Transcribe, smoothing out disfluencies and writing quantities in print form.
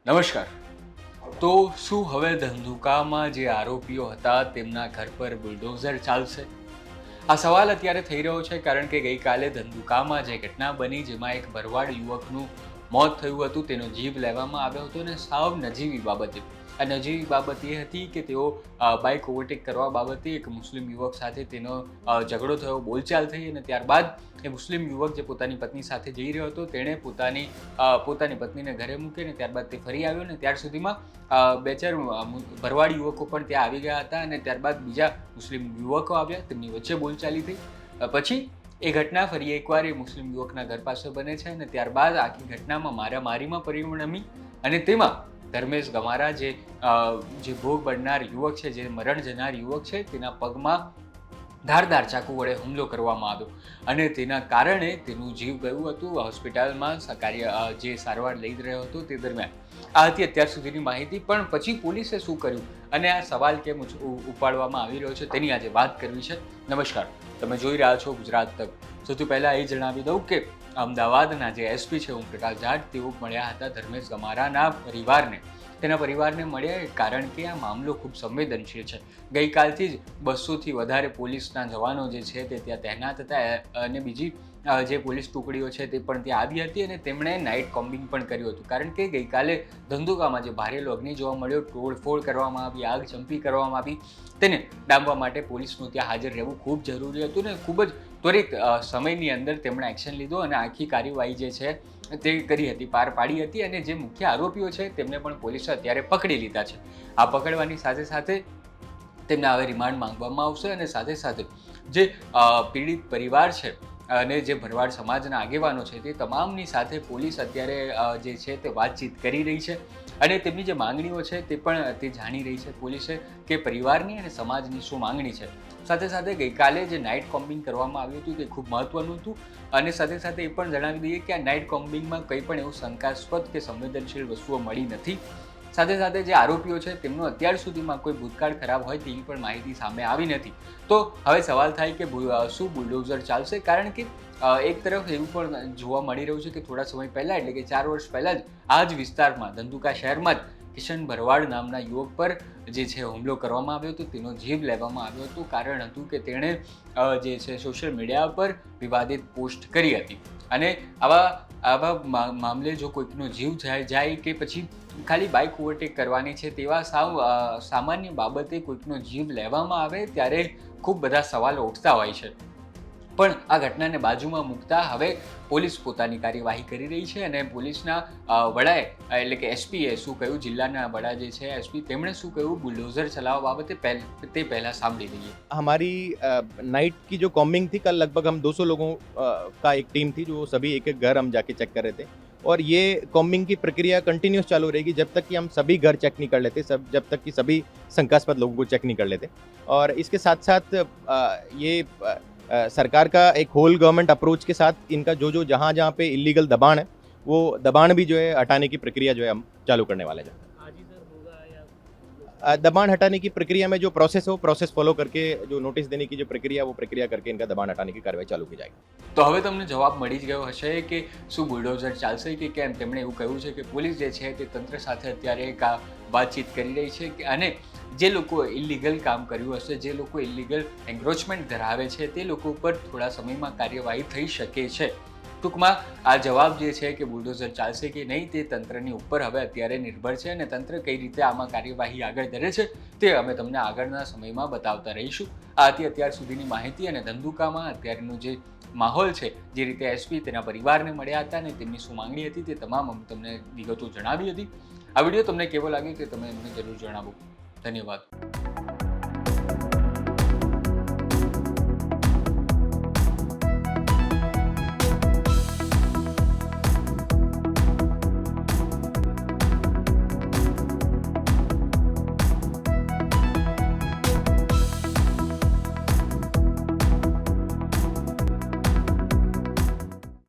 નમસ્કાર. તો શું હવે ધંધુકામાં જે આરોપીઓ હતા તેમના ઘર પર બુલડોઝર ચાલશે? આ સવાલ અત્યારે થઈ રહ્યો છે કારણ કે ગઈકાલે ધંધુકામાં જે ઘટના બની જેમાં એક ભરવાડ યુવકનું મોત થયું હતું, તેનો જીવ લેવામાં આવ્યો હતો અને સાવ નજીવી બાબતે. આ નજીવી બાબત એ હતી કે તેઓ બાઇક ઓવરટેક કરવા બાબતે એક મુસ્લિમ યુવક સાથે તેનો ઝઘડો થયો, બોલચાલ થઈ અને ત્યારબાદ એ મુસ્લિમ યુવક જે પોતાની પત્ની સાથે જઈ રહ્યો હતો તેણે પોતાની પત્નીને ઘરે મૂકી અને ત્યારબાદ તે ફરી આવ્યો ને ત્યાર સુધીમાં બે ચાર ભરવાડ યુવકો પણ ત્યાં આવી ગયા હતા અને ત્યારબાદ બીજા મુસ્લિમ યુવકો આવ્યા, તેમની વચ્ચે બોલચાલી થઈ. પછી એ ઘટના ફરી એકવાર એ મુસ્લિમ યુવકના ઘર પાસે બને છે અને ત્યારબાદ આખી ઘટનામાં મારામારીમાં પરિણમી અને તેમાં ધર્મેશ ગમારા જે ભોગ બનનાર યુવક છે, જે મરણ જનાર યુવક છે, તેના પગમાં ધારદાર ચાકુ વડે હુમલો કરવામાં આવ્યો અને તેના કારણે તેનું જીવ ગયું હતું. હોસ્પિટલમાં જે સારવાર લઈ રહ્યો હતો તે દરમિયાન આ હતી અત્યાર સુધીની માહિતી. પણ પછી પોલીસે શું કર્યું અને આ સવાલ કેમ ઉપાડવામાં આવી રહ્યો છે તેની આજે વાત કરવી છે. નમસ્કાર, તમે જોઈ રહ્યા છો ગુજરાત તક. સૌથી પહેલાં એ જણાવી દઉં કે અમદાવાદના જે એસપી છે ઓમપ્રકાશ જાટ, તેઓ મળ્યા હતા ધર્મેશ ગમારાના પરિવારને. તેના પરિવારને મળ્યા કારણ કે આ મામલો ખૂબ સંવેદનશીલ છે. ગઈકાલથી જ 200થી વધારે પોલીસના જવાનો જે છે તે ત્યાં તહેનાત હતા અને બીજી જે પોલીસ ટુકડીઓ છે તે પણ ત્યાં આવી હતી અને તેમણે નાઇટ કોમ્બિંગ પણ કર્યું હતું કારણ કે ગઈકાલે ધંધુકામાં જે ભારેલો અગ્નિ જોવા મળ્યો, તોડફોડ કરવામાં આવી, આગ ચંપી કરવામાં આવી, તેને ડામવા માટે પોલીસનું ત્યાં હાજર રહેવું ખૂબ જરૂરી હતું ને ખૂબ જ ત્વરિત સમયની અંદર તેમણે એક્શન લીધો અને આખી કાર્યવાહી જે છે તે કરી હતી, પાર પાડી હતી અને જે મુખ્ય આરોપીઓ છે તેમને પણ પોલીસે અત્યારે પકડી લીધા છે. આ પકડવાની સાથે સાથે તેમને હવે રિમાન્ડ માંગવામાં આવશે અને સાથે સાથે જે પીડિત પરિવાર છે અને જે ભરવાડ સમાજના આગેવાનો છે તે તમામની સાથે પોલીસ અત્યારે જે છે તે વાતચીત કરી રહી છે અને તેમની જે માંગણીઓ છે તે પણ તે જાણી રહી છે પોલીસે કે પરિવારની અને સમાજની શું માંગણી છે. સાથે સાથે ગઈકાલે જે નાઇટ કોમ્બિંગ કરવામાં આવ્યું હતું તે ખૂબ મહત્વનું હતું અને સાથે સાથે એ પણ જણાવી દઈએ કે આ નાઇટ કોમ્બિંગમાં કંઈ પણ એવું શંકાસ્પદ કે સંવેદનશીલ વસ્તુઓ મળી નથી. સાથે સાથે જે આરોપીઓ છે તેમનો અત્યાર સુધીમાં કોઈ ભૂતકાળ ખરાબ હોય તેવી પણ માહિતી સામે આવી નથી. તો હવે સવાલ થાય કે શું બુલડોઝર ચાલશે? કારણ કે એક તરફ એવું પણ જોવા મળી રહ્યું છે કે થોડા સમય પહેલાં એટલે કે 4 વર્ષ પહેલાં જ આ જ વિસ્તારમાં ધંધુકા શહેરમાં જ કિશન ભરવાડ નામના યુવક પર જે છે હુમલો કરવામાં આવ્યો હતો, તેનો જીવ લેવામાં આવ્યો હતો. કારણ હતું કે તેણે જે છે સોશિયલ મીડિયા પર વિવાદિત પોસ્ટ કરી હતી અને આવા મામલે જો કોઈકનો જીવ જાય કે પછી ખાલી બાઇક ઓવરટેક કરવાની છે તેવા સામાન્ય બાબતે કોઈકનો જીવ લેવામાં આવે ત્યારે ખૂબ બધા સવાલો ઉઠતા હોય છે. પણ આ ઘટનાને બાજુમાં મૂકતા હવે પોલીસ પોતાની કાર્યવાહી કરી રહી છે અને પોલીસના વડાએ એટલે કે એસપીએ શું કહ્યું, જિલ્લાના વડા જે છે એસપી, તેમણે શું કહ્યું બુલડોઝર ચલાવવા બાબતે તે પહેલાં સાંભળી લઈએ. हमारी नाइट की जो कॉम्बिंग थी, कल लगभग हम 200 लोगों का एक टीम थी जो सभी एक एक घर हम जाके चेक कर रहे थे और ये कॉम्बिंग की प्रक्रिया कंटिन्यूस चालू रहेगी जब तक कि हम सभी घर चेक नहीं कर लेते, जब तक कि सभी शंकास्पद लोगों को चेक नहीं कर लेते. और इसके साथ साथ ये सरकार का एक होल गवर्नमेंट अप्रोच के साथ इनका जो जहाँ जहाँ पे इलीगल दबाण है वो दबाण भी जो है हटाने की प्रक्रिया जो है हम चालू करने वाले हैं. दबाण हटाने की प्रक्रिया में जो प्रोसेस है वो प्रोसेस फॉलो करके जो नोटिस देने की जो प्रक्रिया वो प्रक्रिया करके इनका दबाण हटाने की कार्रवाई चालू की जाएगी. તો હવે તમને જવાબ મળી જ ગયો હશે કે શું બુલડોઝર ચાલશે કે કેમ. તેમણે એવું કહ્યું છે કે પોલીસ જે છે તે તંત્ર સાથે અત્યારે એક વાતચીત કરી રહી છે કે અને જે લોકો ઇલીગલ કામ કર્યું હશે, જે લોકો ઇલીગલ એન્ક્રોચમેન્ટ ધરાવે છે તે લોકો ઉપર થોડા સમયમાં કાર્યવાહી થઈ શકે છે. ટૂંકમાં આ જવાબ જે છે કે બુલડોઝર ચાલશે કે નહીં તે તંત્રની ઉપર હવે અત્યારે નિર્ભર છે અને તંત્ર કઈ રીતે આમાં કાર્યવાહી આગળ ધરે છે તે અમે તમને આગળના સમયમાં બતાવતા રહીશું. આ હતી અત્યાર સુધીની માહિતી અને ધંધુકામાં અત્યારનું જે માહોલ છે, જે રીતે એસપી તેના પરિવારને મળ્યા હતા અને તેમની શું માંગણી હતી તે તમામ અમે તમને વિગતો જણાવી હતી. આ વિડીયો તમને કેવો લાગ્યો તે તમે અમને જરૂર જણાવો. ધન્યવાદ.